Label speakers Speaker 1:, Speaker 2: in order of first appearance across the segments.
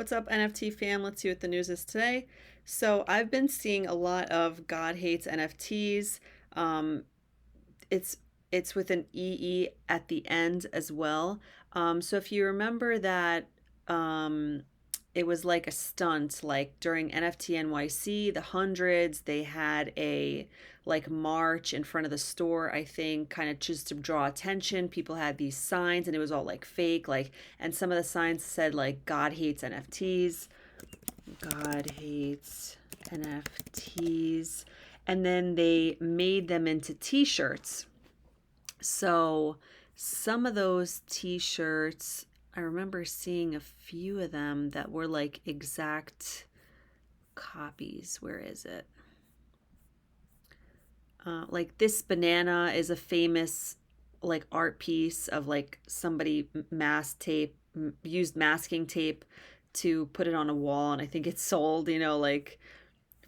Speaker 1: What's up, NFT fam? Let's see what the news is today. So I've been seeing a lot of God hates NFTs. Um, it's it's with an EE at the end as well. So if you remember that, um, it was like a stunt, like during NFT NYC, the hundreds, they had a like march in front of the store, I think, kind of just to draw attention. People had these signs and it was all like fake, like, and some of the signs said like God hates NFTs, God hates NFTs. And then they made them into t-shirts. So some of those t-shirts, I remember seeing a few of them that were like exact copies. Where is it? Like this banana is a famous like art piece of like somebody used masking tape to put it on a wall, and I think it's sold, like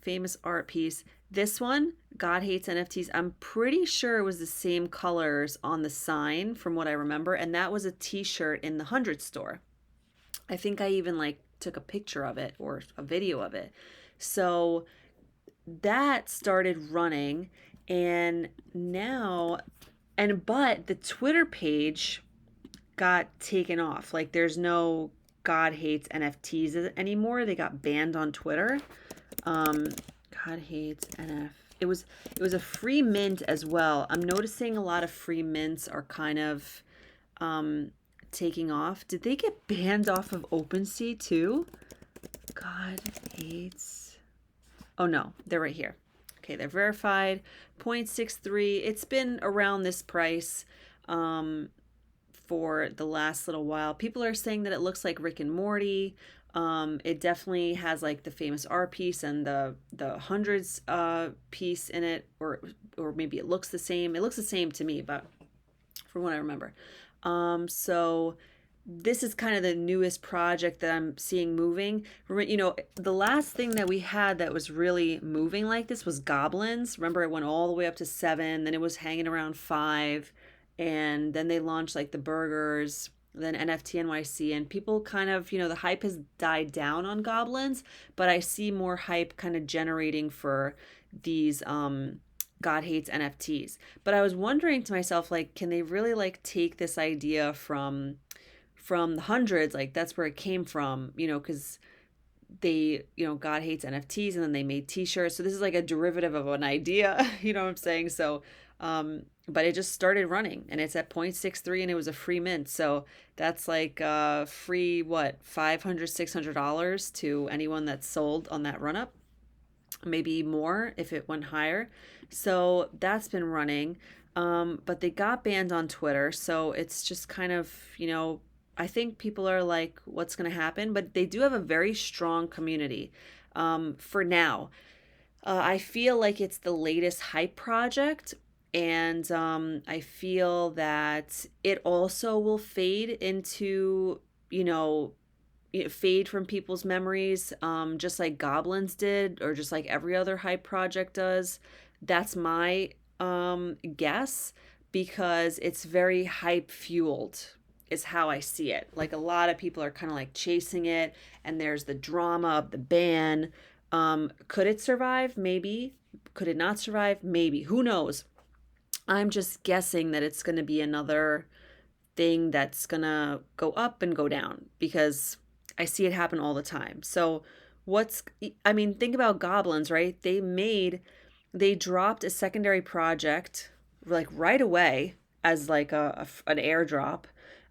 Speaker 1: famous art piece. This one, God hates NFTs. I'm pretty sure it was the same colors on the sign from what I remember, and that was a t-shirt in the 100 store. I think I even like took a picture of it or a video of it. So that started running, and now but the Twitter page got taken off. Like there's no God hates NFTs anymore. They got banned on Twitter. Um, God hates NF. It was a free mint as well. I'm noticing a lot of free mints are kind of um taking off. Did they get banned off of OpenSea too? God hates. Oh no, they're right here. Okay, they're verified. 0.63. It's been around this price um for the last little while. People are saying that it looks like Rick and Morty. It definitely has like the famous R piece and the hundreds piece in it, or maybe it looks the same. It looks the same to me, but from what I remember. So this is kind of the newest project that I'm seeing moving. The last thing that we had that was really moving like this was goblins. Remember, it went all the way up to 7, then it was hanging around 5, and then they launched like the burgers, then NFT NYC, and people kind of, the hype has died down on goblins, but I see more hype kind of generating for these God hates NFTs. But I was wondering to myself, like, can they really like take this idea from the hundreds, like that's where it came from, because they, God hates NFTs, and then they made t-shirts. So this is like a derivative of an idea, you know what I'm saying? So but it just started running, and it's at 0.63, and it was a free mint. So that's like free, what, 500 $600 to anyone that's sold on that run up, maybe more if it went higher. So that's been running. But they got banned on Twitter. So it's just kind of, I think people are like, what's going to happen? But they do have a very strong community for now. I feel like it's the latest hype project. And I feel that it also will fade into, fade from people's memories, just like Goblins did, or just like every other hype project does. That's my guess, because it's very hype fueled, is how I see it. Like a lot of people are kind of like chasing it, and there's the drama of the ban. Could it survive? Maybe. Could it not survive? Maybe. Who knows? I'm just guessing that it's going to be another thing that's going to go up and go down, because I see it happen all the time. So, I mean, think about goblins, right? They dropped a secondary project like right away as like an airdrop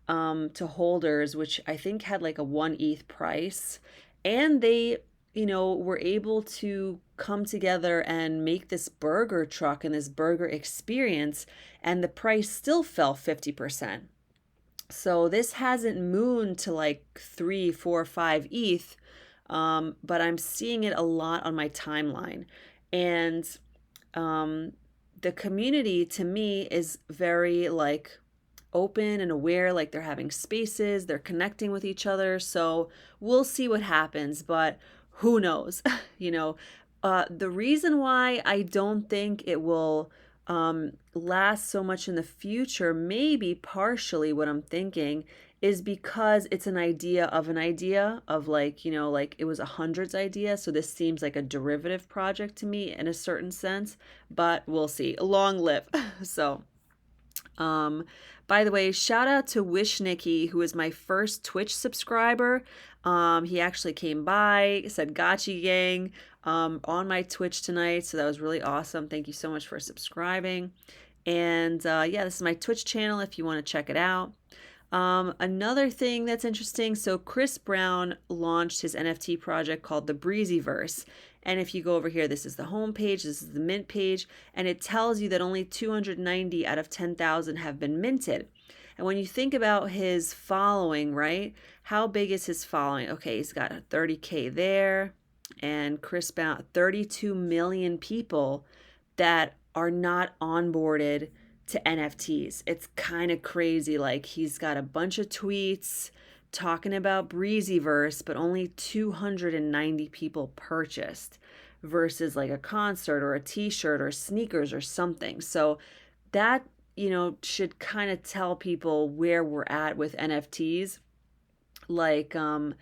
Speaker 1: to holders, which I think had like a 1 ETH price. And they, were able to come together and make this burger truck and this burger experience, and the price still fell 50%. So this hasn't mooned to like 3, 4, 5 ETH, but I'm seeing it a lot on my timeline. And the community to me is very like open and aware, like they're having spaces, they're connecting with each other. So we'll see what happens, but who knows? you know, the reason why I don't think it will last so much in the future, maybe partially what I'm thinking, is because it's an idea of an idea of like, like it was a hundreds idea. So this seems like a derivative project to me in a certain sense, but we'll see. Long live. So, um, by the way, shout out to Wish Nikki, who is my first Twitch subscriber. He actually came by, said Gotchi Gang on my Twitch tonight. So that was really awesome. Thank you so much for subscribing. And yeah, this is my Twitch channel if you want to check it out. Another thing that's interesting, so Chris Brown launched his NFT project called the Breezyverse. And if you go over here, this is the home page, this is the mint page, and it tells you that only 290 out of 10,000 have been minted. And when you think about his following, right? How big is his following? Okay, he's got a 30K there, and Chris Brown, 32 million people that are not onboarded to NFTs. It's kind of crazy. Like he's got a bunch of tweets talking about Breezyverse, but only 290 people purchased versus like a concert or a t-shirt or sneakers or something. So that, should kind of tell people where we're at with NFTs. Like, I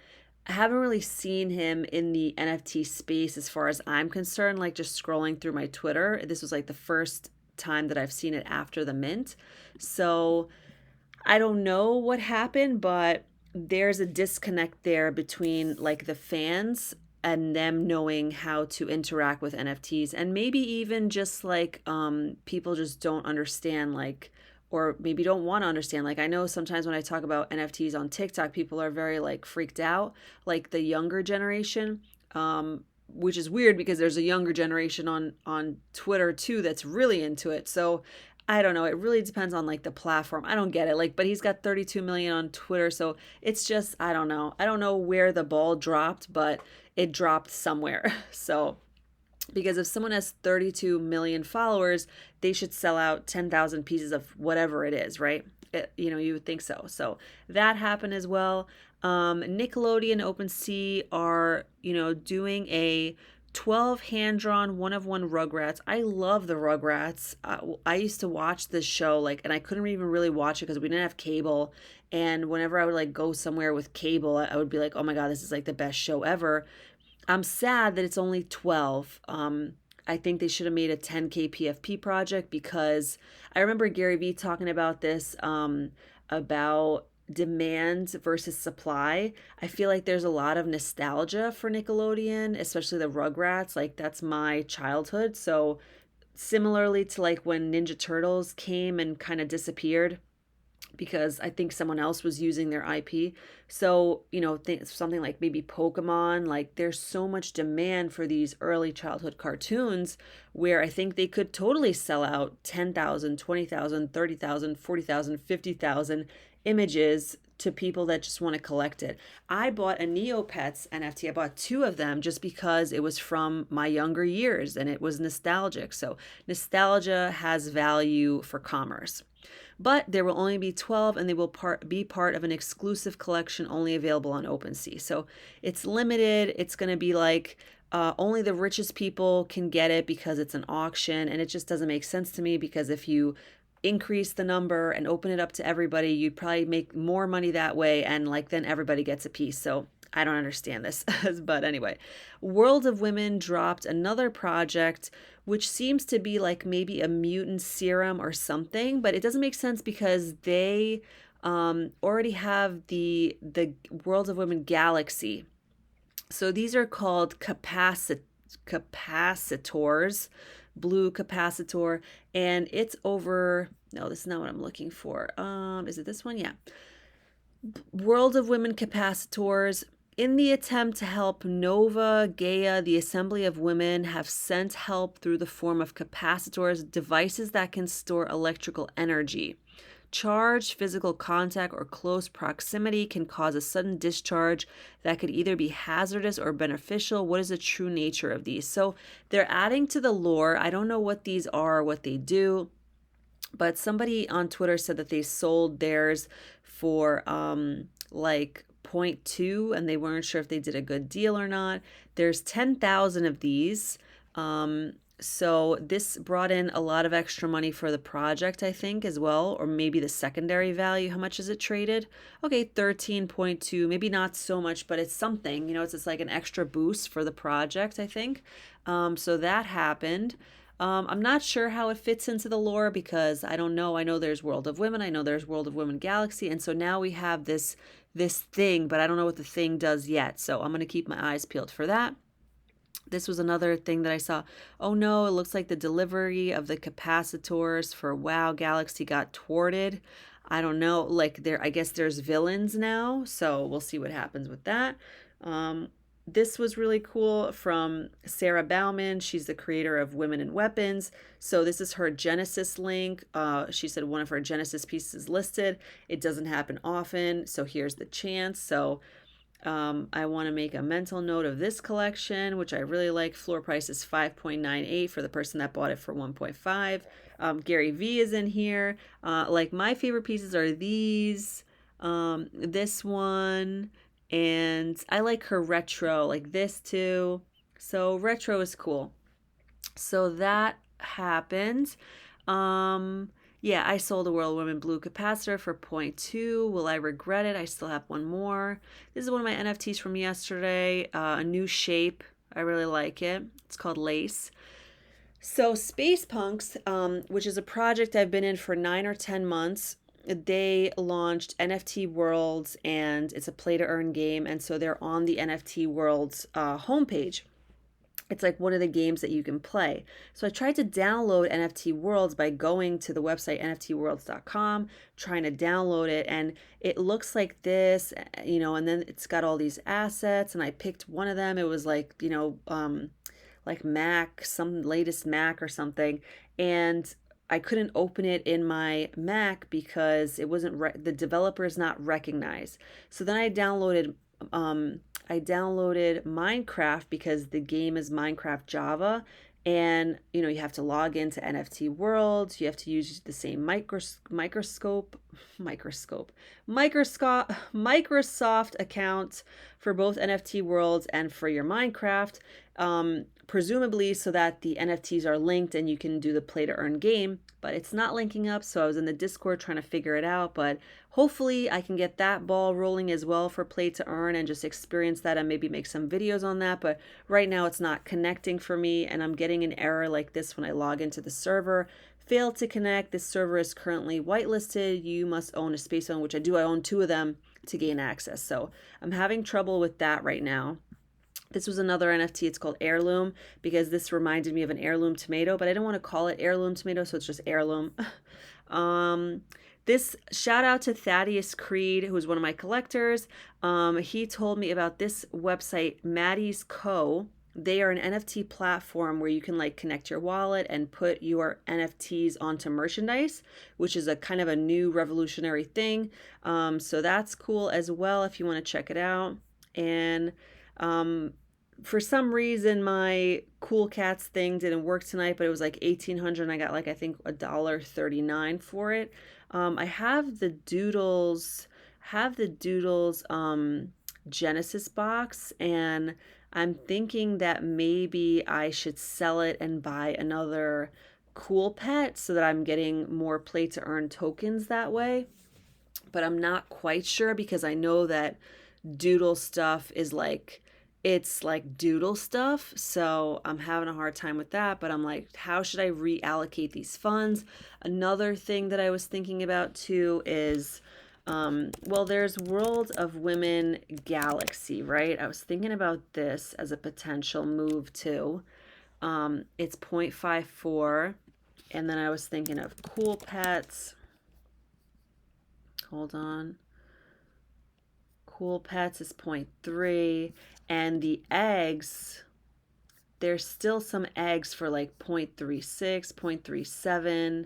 Speaker 1: haven't really seen him in the NFT space as far as I'm concerned, like just scrolling through my Twitter. This was like the first time that I've seen it after the mint. So I don't know what happened, but there's a disconnect there between like the fans and them knowing how to interact with NFTs, and maybe even just like people just don't understand, like, or maybe don't want to understand. Like I know sometimes when I talk about NFTs on TikTok, people are very like freaked out, like the younger generation. Which is weird because there's a younger generation on Twitter too that's really into it. So I don't know. It really depends on like the platform. I don't get it. Like, but he's got 32 million on Twitter, so it's just I don't know. I don't know where the ball dropped, but it dropped somewhere. So because if someone has 32 million followers, they should sell out 10,000 pieces of whatever it is, right? You would think so. So that happened as well. Nickelodeon OpenSea are, doing a 12 hand-drawn one-of-one Rugrats. I love the Rugrats. I used to watch this show, like, and I couldn't even really watch it because we didn't have cable. And whenever I would like go somewhere with cable, I would be like, oh my God, this is like the best show ever. I'm sad that it's only 12. I think they should have made a 10K PFP project because I remember Gary Vee talking about this, about demand versus supply. I feel like there's a lot of nostalgia for Nickelodeon, especially the Rugrats. Like that's my childhood. So similarly to like when Ninja Turtles came and kind of disappeared because I think someone else was using their IP. So, something like maybe Pokemon, like there's so much demand for these early childhood cartoons where I think they could totally sell out 10,000, 20,000, 30,000, 40,000, 50,000 images to people that just want to collect it. I bought a Neopets NFT. I bought two of them just because it was from my younger years and it was nostalgic. So nostalgia has value for commerce. But there will only be 12 and they will be part of an exclusive collection only available on OpenSea. So it's limited. It's going to be like only the richest people can get it because it's an auction. And it just doesn't make sense to me because if you increase the number and open it up to everybody, you'd probably make more money that way. And like then everybody gets a piece. So I don't understand this. But anyway, World of Women dropped another project which seems to be like maybe a mutant serum or something, but it doesn't make sense because they already have the World of Women Galaxy. So these are called capacitors, blue capacitor, and it's over. No, this is not what I'm looking for. Is it this one? Yeah. World of Women Capacitors. In the attempt to help Nova Gaia, the Assembly of Women have sent help through the form of capacitors, devices that can store electrical energy. Charge, physical contact, or close proximity can cause a sudden discharge that could either be hazardous or beneficial. What is the true nature of these? So they're adding to the lore. I don't know what these are, what they do, but somebody on Twitter said that they sold theirs for like 0.2 and they weren't sure if they did a good deal or not. There's 10,000 of these. So this brought in a lot of extra money for the project, I think, as well, or maybe the secondary value. How much is it traded? Okay, 13.2, maybe not so much, but it's something. It's just like an extra boost for the project, I think. So that happened. I'm not sure how it fits into the lore because I don't know. I know there's World of Women. I know there's World of Women Galaxy, and so now we have this thing, but I don't know what the thing does yet. So I'm gonna keep my eyes peeled for that. This was another thing that I saw. Oh no, it looks like the delivery of the capacitors for WoW Galaxy got thwarted. I don't know. Like I guess there's villains now, so we'll see what happens with that. Um, this was really cool from Sarah Bauman. She's the creator of Women and Weapons. So this is her Genesis link. She said one of her Genesis pieces listed. It doesn't happen often, so here's the chance. So I want to make a mental note of this collection, which I really like. Floor price is 5.98 for the person that bought it for 1.5. Gary V is in here. Like my favorite pieces are these, this one, and I like her retro, like this too. So retro is cool. So that happened. Um, yeah, I sold a World Women Blue capacitor for zero point 0.2. Will I regret it? I still have one more. This is one of my NFTs from yesterday. A new shape. I really like it. It's called Lace. So Space Punks, which is a project I've been in for 9 or 10 months, they launched NFT Worlds, and it's a play to earn game. And so they're on the NFT Worlds homepage. It's like one of the games that you can play. So I tried to download NFT Worlds by going to the website nftworlds.com, trying to download it, and it looks like this, and then it's got all these assets, and I picked one of them. It was like, like Mac, some latest Mac or something, and I couldn't open it in my Mac because it wasn't the developer is not recognized. So then I downloaded Minecraft because the game is Minecraft Java, and you have to log into NFT Worlds. You have to use the same Microsoft account for both NFT Worlds and for your Minecraft, presumably so that the NFTs are linked and you can do the play to earn game. But it's not linking up, so I was in the Discord trying to figure it out. But hopefully I can get that ball rolling as well for play to earn and just experience that and maybe make some videos on that. But right now it's not connecting for me, and I'm getting an error like this when I log into the server. Failed to connect. This server is currently whitelisted. You must own a Space Zone, which I do. I own 2 of them to gain access. So I'm having trouble with that right now. This was another NFT. It's called Heirloom because this reminded me of an heirloom tomato, but I didn't want to call it heirloom tomato, so it's just Heirloom. This shout out to Thaddeus Creed, who's one of my collectors. He told me about this website, Maddie's Co. They are an NFT platform where you can like connect your wallet and put your NFTs onto merchandise, which is a kind of a new revolutionary thing. So that's cool as well if you want to check it out. And for some reason my Cool Cats thing didn't work tonight, but it was like 1,800 and I got like I think $1.39 for it. I have the Doodles Genesis box, and I'm thinking that maybe I should sell it and buy another Cool Pet so that I'm getting more play to earn tokens that way. But I'm not quite sure because I know that Doodle stuff is like it's like doodle stuff, so I'm having a hard time with that. But I'm like, how should I reallocate these funds? Another thing that I was thinking about too is well, there's World of Women Galaxy, right? I was thinking about this as a potential move too. It's 0.54, and then I was thinking of Cool Pets. Hold on. Cool Pets is 0.3, and the eggs, there's still some eggs for like 0.36, 0.37,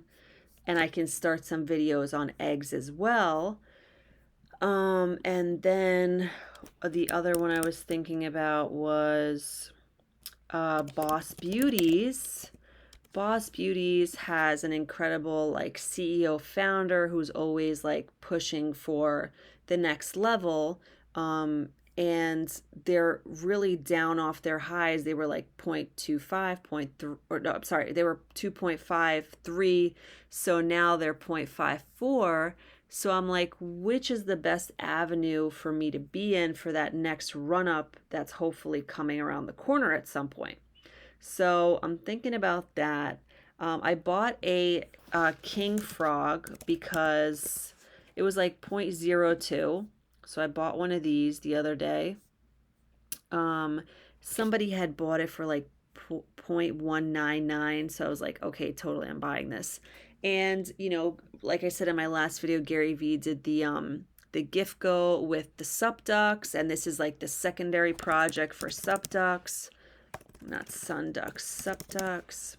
Speaker 1: and I can start some videos on eggs as well. And then the other one I was thinking about was Boss Beauties. Boss Beauties has an incredible like CEO founder who's always like pushing for the next level. and they're really down off their highs. They were like 0.25, point 0.3, or no, I'm sorry, they were 2.53. So now they're 0.54. So I'm like, which is the best avenue for me to be in for that next run up that's hopefully coming around the corner at some point? So I'm thinking about that. I bought a king frog because it was like 0.02. So I bought one of these the other day. Um, Somebody had bought it for like 0.199. So I was like, okay, totally, I'm buying this. And, like I said in my last video, Gary Vee did the gift go with the sup ducks, and this is like the secondary project for sup ducks, not sun ducks, sup ducks.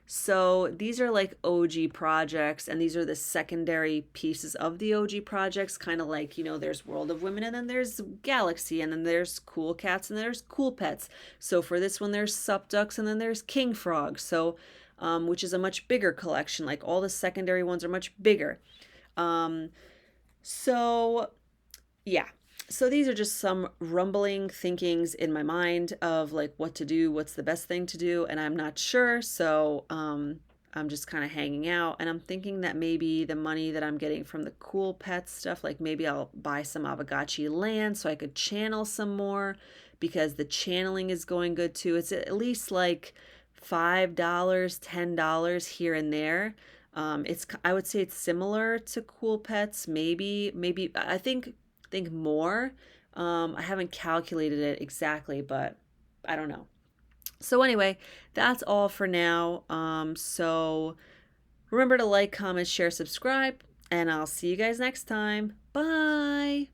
Speaker 1: So these are like OG projects, and these are the secondary pieces of the OG projects, kind of like, there's World of Women, and then there's Galaxy, and then there's Cool Cats, and there's Cool Pets. So for this one, there's Sup Ducks, and then there's King Frog. So, which is a much bigger collection. Like all the secondary ones are much bigger. Um, so yeah. So these are just some rumbling thinkings in my mind of like what to do, what's the best thing to do, and I'm not sure. So I'm just kind of hanging out, and I'm thinking that maybe the money that I'm getting from the cool pet stuff, like maybe I'll buy some Avagachi land so I could channel some more, because the channeling is going good too. It's at least like $5, $10 here and there. I would say it's similar to cool pets, maybe I think more. I haven't calculated it exactly, but I don't know. So anyway, that's all for now. So remember to like, comment, share, subscribe, and I'll see you guys next time. Bye.